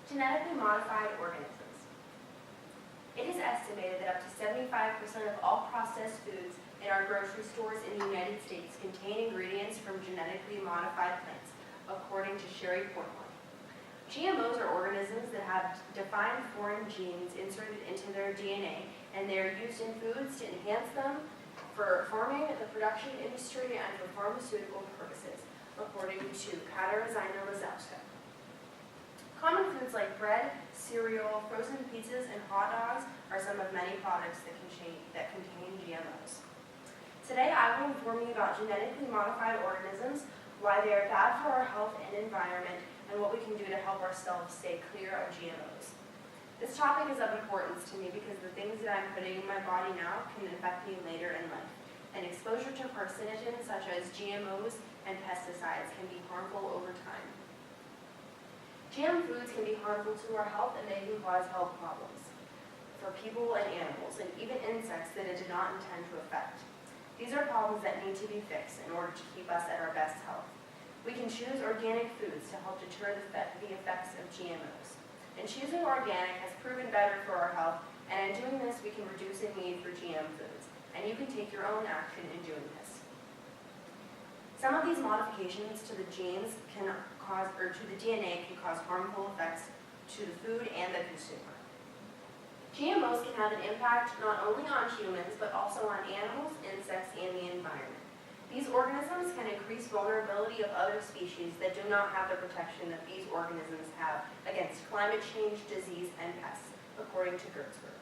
Genetically modified organisms. It is estimated that up to 75% of all processed foods in our grocery stores in the United States contain ingredients from genetically modified plants, according to Sherry Portnoy. GMOs are organisms that have defined foreign genes inserted into their DNA, and they are used in foods to enhance them for farming, the production industry, and for pharmaceutical purposes, according to Katarzyna Mazowska. Common foods like bread, cereal, frozen pizzas, and hot dogs are some of many products that contain GMOs. Today, I will inform you about genetically modified organisms, why they are bad for our health and environment, and what we can do to help ourselves stay clear of GMOs. This topic is of importance to me because the things that I'm putting in my body now can affect me later in life, and exposure to carcinogens such as GMOs and pesticides can be harmful over time. GM foods can be harmful to our health, and they can cause health problems for people and animals, and even insects that it did not intend to affect. These are problems that need to be fixed in order to keep us at our best health. We can choose organic foods to help deter the effects of GMOs. And choosing organic has proven better for our health, and in doing this, we can reduce the need for GM foods. And you can take your own action in doing this. Some of these modifications to the genes to the DNA can cause harmful effects to the food and the consumer. GMOs can have an impact not only on humans, but also on animals, insects, and the environment. These organisms can increase vulnerability of other species that do not have the protection that these organisms have against climate change, disease, and pests, according to Gertzberg.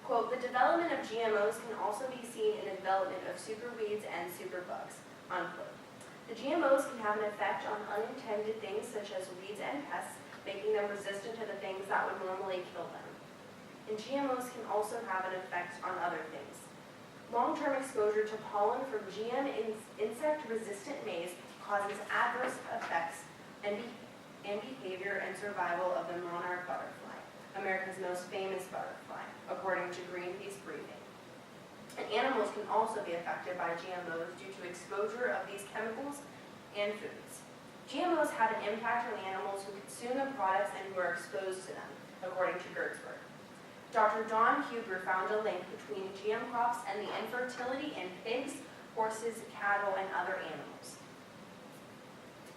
Quote, the development of GMOs can also be seen in the development of superweeds and superbugs, unquote. The GMOs can have an effect on unintended things such as weeds and pests, making them resistant to the things that would normally kill them. And GMOs can also have an effect on other things. Long-term exposure to pollen from GM insect-resistant maize causes adverse effects and behavior and survival of the monarch butterfly, America's most famous butterfly, according to Greenpeace Briefing. And animals can also be affected by GMOs due to exposure of these chemicals and foods. GMOs have an impact on animals who consume the products and who are exposed to them, according to Gertzberg. Dr. Don Huber found a link between GM crops and the infertility in pigs, horses, cattle, and other animals.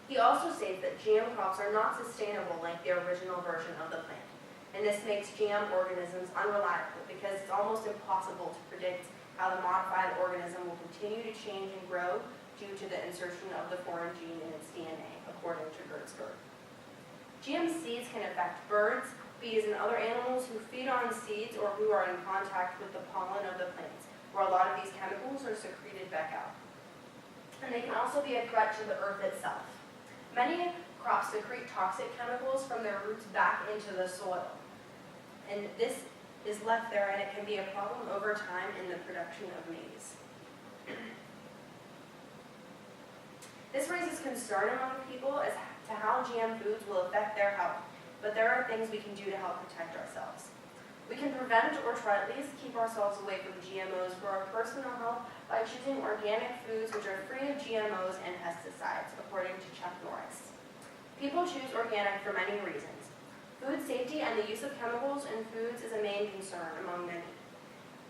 He also states that GM crops are not sustainable like the original version of the plant, and this makes GM organisms unreliable because it's almost impossible to predict how the modified organism will continue to change and grow due to the insertion of the foreign gene in its DNA, according to Gertzberg. GM seeds can affect birds, bees, and other animals who feed on seeds or who are in contact with the pollen of the plants, where a lot of these chemicals are secreted back out. And they can also be a threat to the earth itself. Many crops secrete toxic chemicals from their roots back into the soil. And this is left there, and it can be a problem over time in the production of maize. This raises concern among people as to how GM foods will affect their health, but there are things we can do to help protect ourselves. We can prevent or try at least keep ourselves away from GMOs for our personal health by choosing organic foods which are free of GMOs and pesticides, according to Chuck Norris. People choose organic for many reasons. Food safety and the use of chemicals in foods is a main concern among many.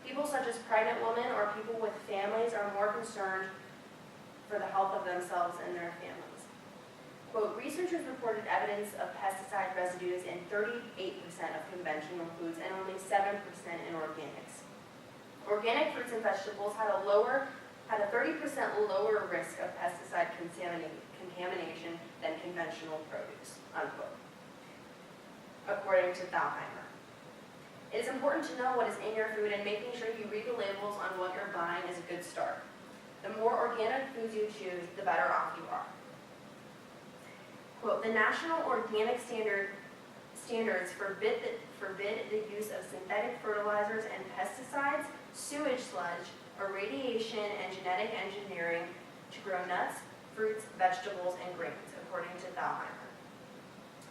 People such as pregnant women or people with families are more concerned for the health of themselves and their families. Quote, researchers reported evidence of pesticide residues in 38% of conventional foods and only 7% in organics. Organic fruits and vegetables had a 30% lower risk of pesticide contamination than conventional produce, unquote, according to Thalheimer. It is important to know what is in your food, and making sure you read the labels on what you're buying is a good start. The more organic foods you choose, the better off you are. Quote, the National Organic Standards forbid the use of synthetic fertilizers and pesticides, sewage sludge, irradiation, and genetic engineering to grow nuts, fruits, vegetables, and grains, according to Thalheimer.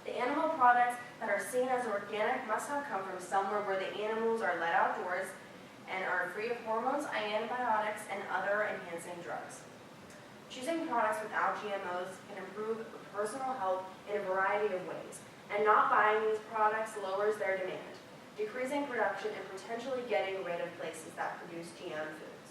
The animal products that are seen as organic must have come from somewhere where the animals are let outdoors and are free of hormones, antibiotics, and other enhancing drugs. Choosing products without GMOs can improve personal health in a variety of ways, and not buying these products lowers their demand, decreasing production and potentially getting rid of places that produce GM foods.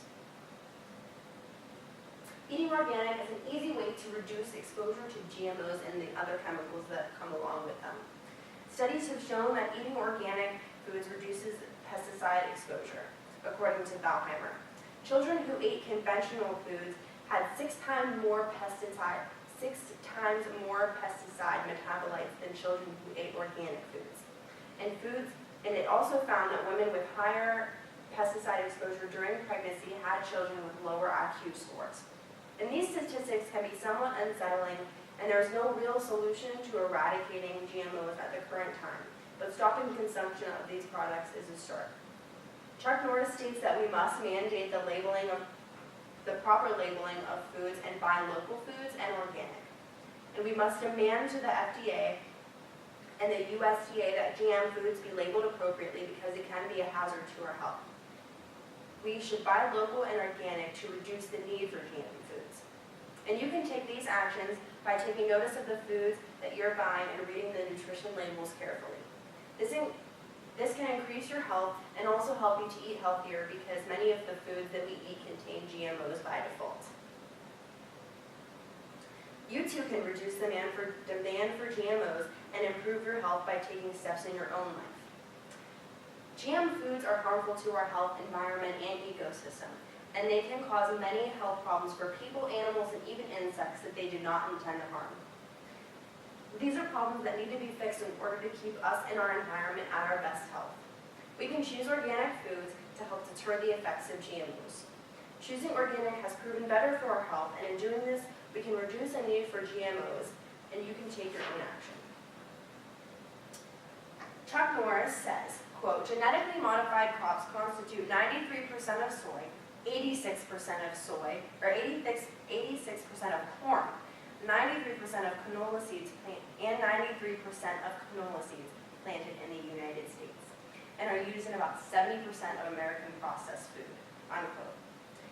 Eating organic is an easy way to reduce exposure to GMOs and the other chemicals that come along with them. Studies have shown that eating organic foods reduces pesticide exposure, according to Valheimer. Children who ate conventional foods had 6 times more pesticide metabolites than children who ate organic foods. And it also found that women with higher pesticide exposure during pregnancy had children with lower IQ scores. And these statistics can be somewhat unsettling, and there is no real solution to eradicating GMOs at the current time, but stopping consumption of these products is a start. Chuck Norris states that we must mandate the proper labeling of foods and buy local foods and organic. And we must demand to the FDA and the USDA that GM foods be labeled appropriately because it can be a hazard to our health. We should buy local and organic to reduce the need for GM foods. And you can take these actions by taking notice of the foods that you're buying and reading the nutrition labels carefully. This can increase your health and also help you to eat healthier because many of the foods that we eat contain GMOs by default. You too can reduce the demand for GMOs and improve your health by taking steps in your own life. GM foods are harmful to our health, environment, and ecosystem, and they can cause many health problems for people, animals, and even insects that they do not intend to harm. These are problems that need to be fixed in order to keep us and our environment at our best health. We can choose organic foods to help deter the effects of GMOs. Choosing organic has proven better for our health, and in doing this, we can reduce the need for GMOs, and you can take your own action. Chuck Norris says, quote, genetically modified crops constitute 93% of soy, 86% of soy, or 86% of corn, 93% of canola seeds and 93% of canola seeds planted in the United States, and are used in about 70% of American processed food, unquote.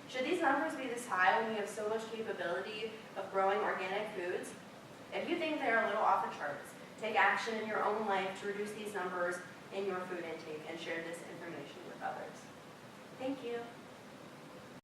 Should these numbers be this high when we have so much capability of growing organic foods? If you think they are a little off the charts, take action in your own life to reduce these numbers in your food intake and share this information with others. Thank you.